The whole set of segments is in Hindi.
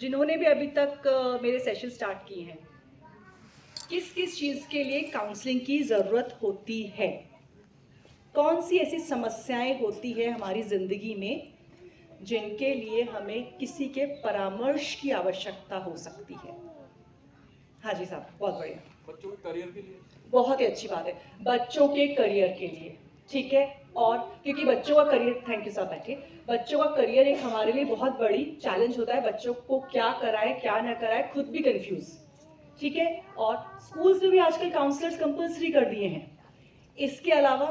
जिन्होंने भी अभी तक मेरे सेशन स्टार्ट किए हैं, किस किस चीज़ के लिए काउंसलिंग की ज़रूरत होती है, कौन सी ऐसी समस्याएं होती है हमारी ज़िंदगी में जिनके लिए हमें किसी के परामर्श की आवश्यकता हो सकती है। हाँ जी साहब, बहुत बढ़िया। बच्चों के करियर के लिए बहुत ही अच्छी बात है, बच्चों के करियर के लिए, ठीक है। और क्योंकि बच्चों का करियर, थैंक यू साहब बैठिए, बच्चों का करियर एक हमारे लिए बहुत बड़ी चैलेंज होता है। बच्चों को क्या कराए क्या ना कराए, खुद भी कंफ्यूज, ठीक है। और स्कूल्स में भी आजकल काउंसलर्स कंपल्सरी कर दिए हैं। इसके अलावा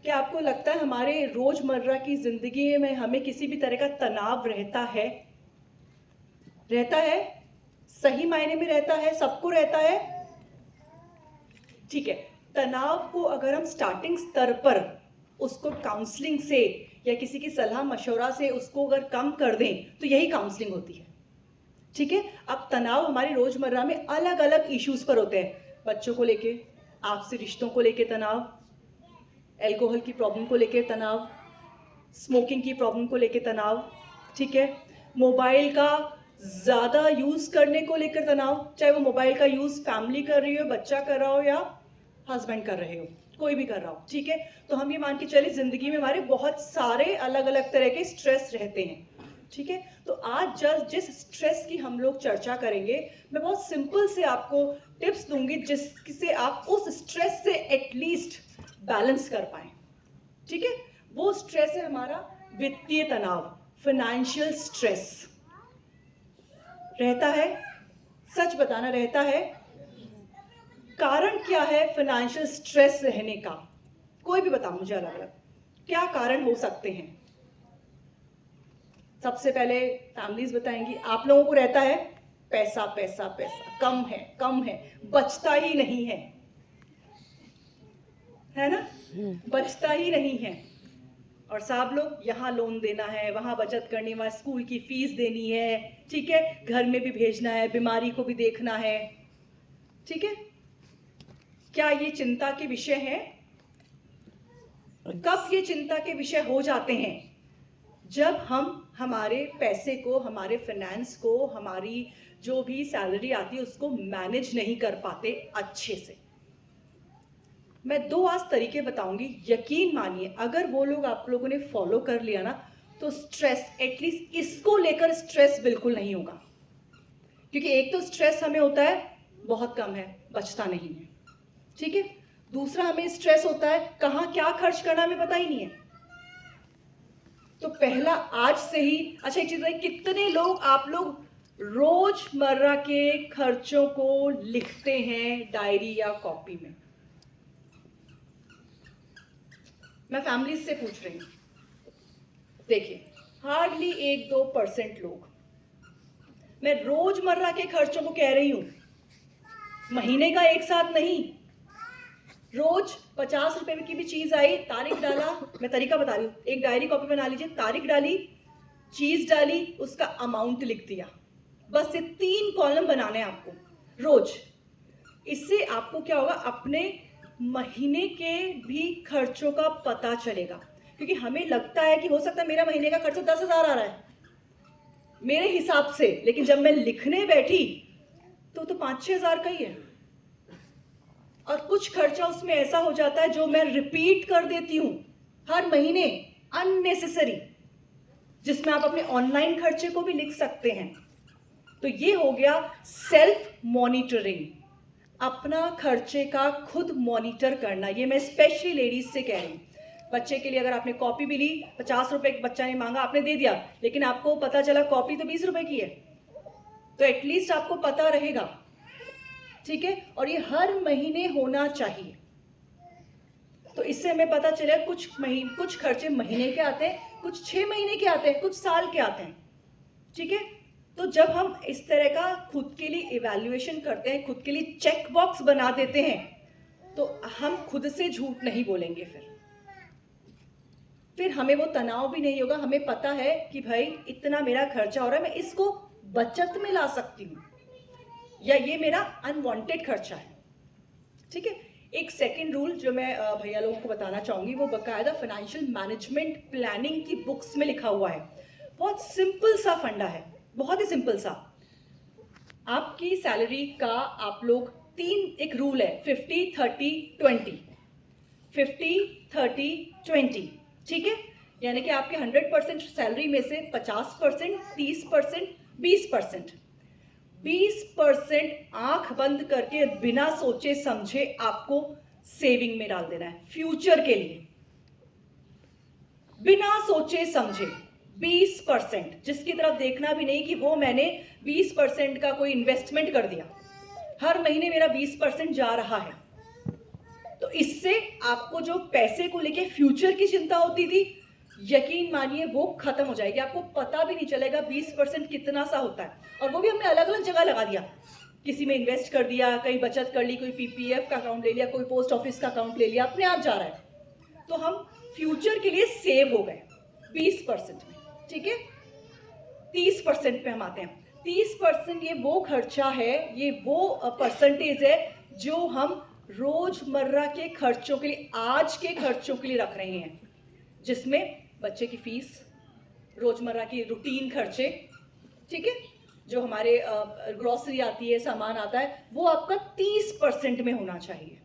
क्या आपको लगता है हमारे रोजमर्रा की जिंदगी में हमें किसी भी तरह का तनाव रहता है? रहता है, सही मायने में रहता है, सबको रहता है, ठीक है। तनाव को अगर हम स्टार्टिंग स्तर पर उसको काउंसलिंग से या किसी की सलाह मशवरा से उसको अगर कम कर दें तो यही काउंसलिंग होती है, ठीक है। अब तनाव हमारी रोजमर्रा में अलग अलग इश्यूज पर होते हैं। बच्चों को लेके, आपसे रिश्तों को लेके तनाव, एल्कोहल की प्रॉब्लम को लेके तनाव, स्मोकिंग की प्रॉब्लम को लेके तनाव, ठीक है। मोबाइल का ज़्यादा यूज़ करने को लेकर तनाव, चाहे वो मोबाइल का यूज़ फैमिली कर रही हो, बच्चा कर रहा हो या हस्बैंड कर रहे हो, कोई भी कर रहा हो, ठीक है। तो हम ये मान के चलिए ज़िंदगी में हमारे बहुत सारे अलग अलग तरह के स्ट्रेस रहते हैं, ठीक है। तो आज जिस स्ट्रेस की हम लोग चर्चा करेंगे, मैं बहुत सिंपल से आपको टिप्स दूंगी जिससे आप उस स्ट्रेस से एटलीस्ट बैलेंस कर पाए, ठीक है। वो स्ट्रेस है हमारा वित्तीय तनाव, फाइनेंशियल स्ट्रेस। रहता है, सच बताना, रहता है? कारण क्या है फाइनेंशियल स्ट्रेस रहने का? कोई भी बताओ मुझे, अलग अलग क्या कारण हो सकते हैं। सबसे पहले फैमिलीज बताएंगी। आप लोगों को रहता है पैसा पैसा पैसा, कम है, बचता ही नहीं है ना, बचता ही नहीं है। और साहब लोग, यहाँ लोन देना है, वहाँ बचत करनी है, वहाँ स्कूल की फीस देनी है, ठीक है, घर में भी भेजना है, बीमारी को भी देखना है, ठीक है। क्या ये चिंता के विषय हैं? कब ये चिंता के विषय हो जाते हैं? जब हम हमारे पैसे को, हमारे फाइनेंस को, हमारी जो भी सैलरी आती है उसको मैनेज नहीं कर पाते अच्छे से। मैं 2 आज तरीके बताऊंगी, यकीन मानिए अगर वो लोग आप लोगों ने फॉलो कर लिया ना तो स्ट्रेस, एटलीस्ट इसको लेकर स्ट्रेस बिल्कुल नहीं होगा। क्योंकि एक तो स्ट्रेस हमें होता है बहुत कम है, बचता नहीं है, ठीक है। दूसरा हमें स्ट्रेस होता है कहाँ क्या खर्च करना हमें पता ही नहीं है। तो पहला आज से ही, अच्छा एक चीज बताइए, कितने लोग आप लोग रोजमर्रा के खर्चों को लिखते हैं डायरी या कॉपी में? मैं फैमिली से पूछ रही हूँ, देखिए हार्डली 1-2% लोग। मैं रोजमर्रा के खर्चों को कह रही हूँ, महीने का एक साथ नहीं। रोज 50 रुपए की भी चीज आई, तारीख डाला, मैं तरीका बता रही हूँ, एक डायरी कॉपी बना लीजिए, तारीख डाली, चीज डाली, उसका अमाउंट लिख दिया, बस ये 3 कॉलम बनाने हैं आपको रोज। इससे आपको क्या होगा, अपने महीने के भी खर्चों का पता चलेगा। क्योंकि हमें लगता है कि हो सकता है मेरा महीने का खर्चा 10,000 आ रहा है मेरे हिसाब से, लेकिन जब मैं लिखने बैठी तो 5-6 हज़ार का ही है। और कुछ खर्चा उसमें ऐसा हो जाता है जो मैं रिपीट कर देती हूँ हर महीने, अननेसेसरी, जिसमें आप अपने ऑनलाइन खर्चे को भी लिख सकते हैं। तो ये हो गया सेल्फ मॉनिटरिंग, अपना खर्चे का खुद मॉनिटर करना। ये मैं स्पेशली लेडीज से कह रही हूँ। बच्चे के लिए अगर आपने कॉपी भी ली, 50 रुपए बच्चा ने मांगा, आपने दे दिया, लेकिन आपको पता चला कॉपी तो 20 रुपए की है, तो एटलीस्ट आपको पता रहेगा, ठीक है। और ये हर महीने होना चाहिए। तो इससे हमें पता चले कुछ खर्चे महीने के आते हैं, कुछ 6 महीने के आते हैं, कुछ साल के आते हैं, ठीक है। तो जब हम इस तरह का खुद के लिए इवैल्यूएशन करते हैं, खुद के लिए चेक बॉक्स बना देते हैं, तो हम खुद से झूठ नहीं बोलेंगे। फिर हमें वो तनाव भी नहीं होगा। हमें पता है कि भाई इतना मेरा खर्चा हो रहा है, मैं इसको बचत में ला सकती हूँ, या ये मेरा अनवांटेड खर्चा है, ठीक है। एक सेकंड रूल जो मैं भैया लोगों को बताना चाहूँगी, वो बाकायदा फाइनेंशियल मैनेजमेंट प्लानिंग की बुक्स में लिखा हुआ है। बहुत सिंपल सा फंडा है, बहुत ही सिंपल सा। आपकी सैलरी का आप लोग एक रूल है 50-30-20, 50-30-20, ठीक है। यानी कि आपके 100% सैलरी में से 50%, 30%, 20%, 20% आंख बंद करके बिना सोचे समझे आपको सेविंग में डाल देना है फ्यूचर के लिए, बिना सोचे समझे। 20% जिसकी तरफ देखना भी नहीं कि वो मैंने 20% का कोई इन्वेस्टमेंट कर दिया, हर महीने मेरा 20% जा रहा है। तो इससे आपको जो पैसे को लेके फ्यूचर की चिंता होती थी, यकीन मानिए वो खत्म हो जाएगी। आपको पता भी नहीं चलेगा 20% कितना सा होता है। और वो भी हमने अलग अलग जगह लगा दिया, किसी में इन्वेस्ट कर दिया, कहीं बचत कर ली, कोई पीपीएफ का अकाउंट ले लिया, कोई पोस्ट ऑफिस का अकाउंट ले लिया, अपने आप जा रहा है। तो हम फ्यूचर के लिए सेव हो गए 20% में, ठीक है। 30% पे हम आते हैं। 30% ये वो खर्चा है, ये वो परसेंटेज है जो हम रोजमर्रा के खर्चों के लिए, आज के खर्चों के लिए रख रहे हैं, जिसमें बच्चे की फीस, रोजमर्रा की रूटीन खर्चे, ठीक है, जो हमारे ग्रोसरी आती है, सामान आता है, वो आपका 30% में होना चाहिए।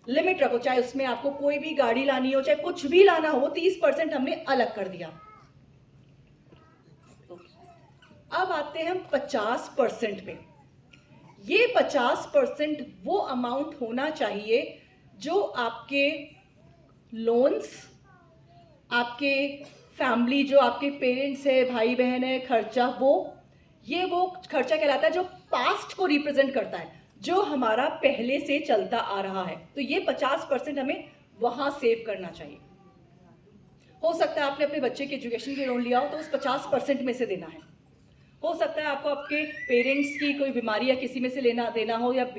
लिमिट रखो, चाहे उसमें आपको कोई भी गाड़ी लानी हो, चाहे कुछ भी लाना हो, 30% हमने अलग कर दिया। अब आते हैं हम 50% पे। ये 50% वो अमाउंट होना चाहिए जो आपके लोन्स, आपके फैमिली, जो आपके पेरेंट्स है, भाई बहन है, खर्चा, वो खर्चा कहलाता है जो पास्ट को रिप्रेजेंट करता है, जो हमारा पहले से चलता आ रहा है। तो ये 50% हमें वहां सेव करना चाहिए। हो सकता है आपने अपने बच्चे के एजुकेशन के लोन लिया हो, तो उस 50% में से देना है। हो सकता है आपको आपके पेरेंट्स की कोई बीमारी या किसी में से लेना देना हो, या